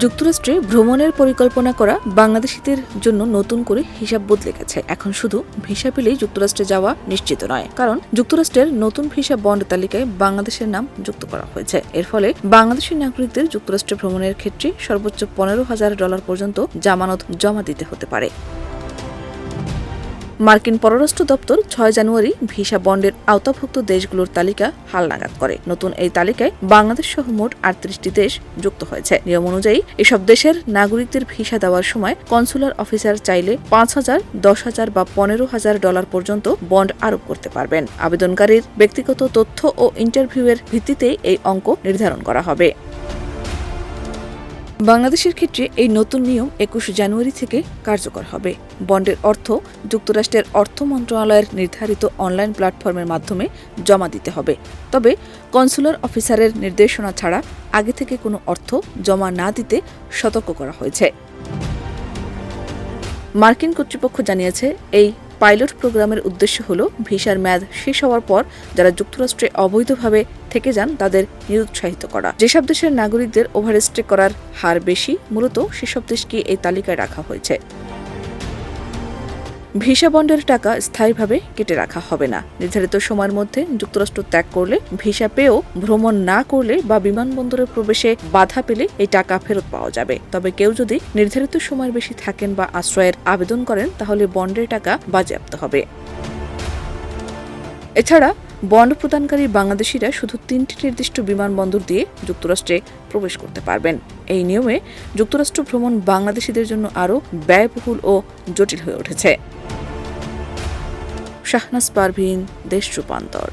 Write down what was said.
যুক্তরাষ্ট্রে ভ্রমণের পরিকল্পনা করা বাংলাদেশিদের জন্য নতুন করে হিসাব বদলে গেছে। এখন শুধু ভিসা পেলেই যুক্তরাষ্ট্রে যাওয়া নিশ্চিত নয়, কারণ যুক্তরাষ্ট্রের নতুন ভিসা বন্ড তালিকায় বাংলাদেশের নাম যুক্ত করা হয়েছে। এর ফলে বাংলাদেশি নাগরিকদের যুক্তরাষ্ট্রে ভ্রমণের ক্ষেত্রে সর্বোচ্চ $15,000 পর্যন্ত জামানত জমা দিতে হতে পারে। মার্কিন পররাষ্ট্র দপ্তর 6 জানুয়ারি ভিসা বন্ডের আওতাভুক্ত দেশগুলোর তালিকা হালনাগাদ করে। নতুন এই তালিকায় বাংলাদেশ সহ মোট 38টি দেশ যুক্ত হয়েছে। নিয়ম অনুযায়ী এসব দেশের নাগরিকদের ভিসা দেওয়ার সময় কনসুলার অফিসার চাইলে $5,000, $10,000 বা $15,000 পর্যন্ত বন্ড আরোপ করতে পারবেন। আবেদনকারীর ব্যক্তিগত তথ্য ও ইন্টারভিউয়ের ভিত্তিতে এই অঙ্ক নির্ধারণ করা হবে। বাংলাদেশের ক্ষেত্রে এই নতুন নিয়ম 21 জানুয়ারি থেকে কার্যকর হবে। বন্ডের অর্থ যুক্তরাষ্ট্রের অর্থ মন্ত্রণালয়ের নির্ধারিত অনলাইন প্ল্যাটফর্মের মাধ্যমে জমা দিতে হবে। তবে কনসুলার অফিসারের নির্দেশনা ছাড়া আগে থেকে কোনো অর্থ জমা না দিতে সতর্ক করা হয়েছে। মার্কিন কর্তৃপক্ষ জানিয়েছে, এই পাইলট প্রোগ্রামের উদ্দেশ্য হল ভিসার মেয়াদ শেষ হওয়ার পর যারা যুক্তরাষ্ট্রে অবৈধভাবে থেকে যান তাদের নিরুৎসাহিত করা। যেসব দেশের নাগরিকদের ওভারস্টে করার হার বেশি, মূলত সেসব দেশকে এই তালিকায় রাখা হয়েছে। ভিসা বন্ডের টাকা স্থায়ীভাবে কেটে রাখা হবে না। নির্ধারিত সময়ের মধ্যে যুক্তরাষ্ট্র ত্যাগ করলে, ভিসা পেয়েও ভ্রমণ না করলে বা বিমানবন্দরে প্রবেশে বাধা পেলে এই টাকা ফেরত পাওয়া যাবে। তবে কেউ যদি নির্ধারিত সময়ের বেশি থাকেন বা আশ্রয়ের আবেদন করেন তাহলে বন্ডের টাকা বাজেয়াপ্ত হবে। এছাড়া বন্ড প্রদানকারী বাংলাদেশিরা শুধু 3টি নির্দিষ্ট বিমানবন্দর দিয়ে যুক্তরাষ্ট্রে প্রবেশ করতে পারবেন। এই নিয়মে যুক্তরাষ্ট্র ভ্রমণ বাংলাদেশিদের জন্য আরও ব্যয়বহুল ও জটিল হয়ে উঠেছে। শাহনাজ পারভীন, দেশ রূপান্তর।